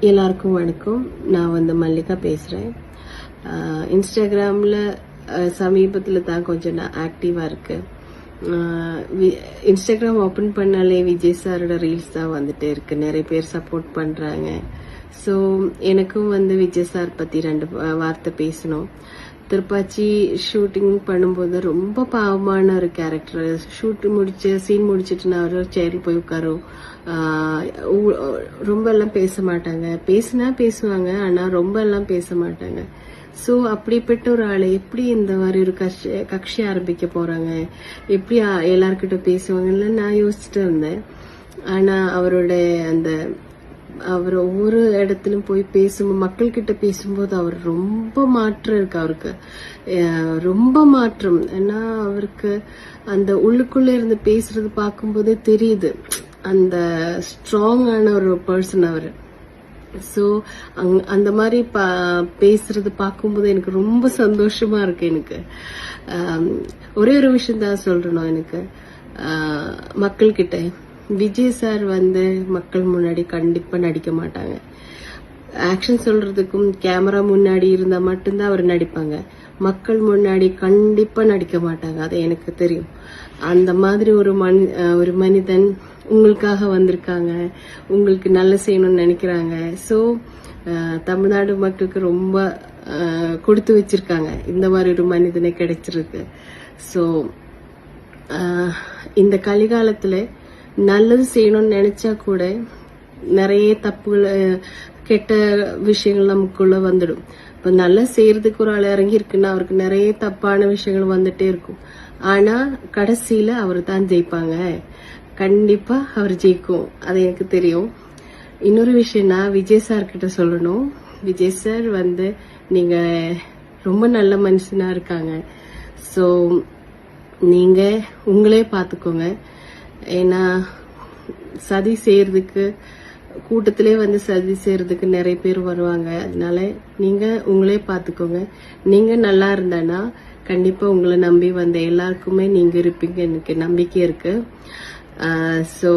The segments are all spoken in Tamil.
எல்லாருக்கும் வணக்கம். நான் மல்லிகா பேசுறேன். இன்ஸ்டாகிராம்ல சமீபத்தில் தான் கொஞ்சம் நான் ஆக்டிவா இருக்கு. இன்ஸ்டாகிராம் ஓபன் பண்ணாலே விஜய் சாரோட ரீல்ஸ் தான் வந்துட்டே இருக்கு. நிறைய பேர் சப்போர்ட் பண்றாங்க. ஸோ எனக்கும் விஜய் சார் பத்தி 2 வார்த்தை பேசணும். திருப்பாச்சி ஷூட்டிங் பண்ணும்போது ரொம்ப பாவமான ஒரு கேரக்டர். சீன் முடிச்சிட்டு நான் ஒரு சேர்ல போய் உட்காரும். ரொம்ப எல்லாம் பேச மாட்டாங்க. பேசினா பேசுவாங்க, ஆனா ரொம்ப எல்லாம் பேச மாட்டாங்க. சோ அப்படிப்பட்ட ஒரு ஆளை எப்படி இந்த மாதிரி ஒரு கட்சி ஆரம்பிக்க போறாங்க, எப்படி எல்லார்கிட்ட பேசுவாங்கன்னு நான் யோசிச்சுட்டு இருந்தேன். ஆனா அவர் ஒவ்வொரு இடத்திலும் போய் மக்கள் கிட்ட பேசும்போது அவர் ரொம்ப மாற்றம் இருக்கு. அவருக்கு ரொம்ப மாற்றம். ஏன்னா அவருக்கு அந்த உள்ளுக்குள்ள இருந்து பேசுறது பார்க்கும்போதே தெரியுது, அந்த ஸ்ட்ராங்கான ஒரு பர்சன் அவரு. சோ அந்த மாதிரி பேசுறது பார்க்கும்போது எனக்கு ரொம்ப சந்தோஷமா இருக்கு. எனக்கு ஒரே ஒரு விஷயம் தான் சொல்றேன். எனக்கு மக்கள் கிட்ட விஜய் சார் மக்கள் முன்னாடி கண்டிப்பா நடிக்க மாட்டாங்க. ஆக்ஷன் சொல்றதுக்கும் கேமரா முன்னாடி இருந்தா மட்டும்தான் அவர் நடிப்பாங்க. மக்கள் முன்னாடி கண்டிப்பா நடிக்க மாட்டாங்க. அது எனக்கு தெரியும். அந்த மாதிரி ஒரு மனிதன் உங்களுக்காக வந்திருக்காங்க, உங்களுக்கு நல்ல செய்யணும்னு நினைக்கிறாங்க. சோ தமிழ்நாடு மக்களுக்கு ரொம்ப கொடுத்து வச்சிருக்காங்க இந்த மாதிரி ஒரு மனிதனை கிடைச்சிருக்கு. சோ இந்த கலிகாலத்துல நல்லது செய்யணும்னு நினைச்சா கூட நிறைய தப்புகள், கெட்ட விஷயங்கள் நமக்குள்ள வந்துடும். இப்ப நல்லா செய்யறதுக்கு ஒரு ஆள் இறங்கி இருக்குன்னா அவருக்கு நிறைய தப்பான விஷயங்கள் வந்துட்டே இருக்கும். ஆனா கடைசியில அவர் தான் ஜெயிப்பாங்க. கண்டிப்பா அவர் ஜெயிக்கும், அது எனக்கு தெரியும். இன்னொரு விஷயம்னா விஜய் சார் கிட்ட சொல்லணும். விஜய் சார் நீங்க ரொம்ப நல்ல மனுஷனா இருக்காங்க. சோ நீங்க உங்களே பாத்துக்கோங்க. ஏன்னா சதி செய்யறதுக்கு கூட்டத்திலே சதி செய்யறதுக்கு நிறைய பேர் வருவாங்க. அதனால நீங்க உங்களே பாத்துக்கோங்க. நீங்க நல்லா இருந்தானா கண்டிப்பா உங்களை நம்பி எல்லாருக்குமே நீங்க இருப்பீங்க, எனக்கு நம்பிக்கை இருக்கு. சோ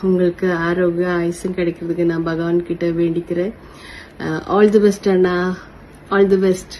உங்களுக்கு ஆரோக்கிய ஆயுசும் கிடைக்கிறதுக்கு நான் பகவான் கிட்ட வேண்டிக்கிறேன். All the best Anna, all the best.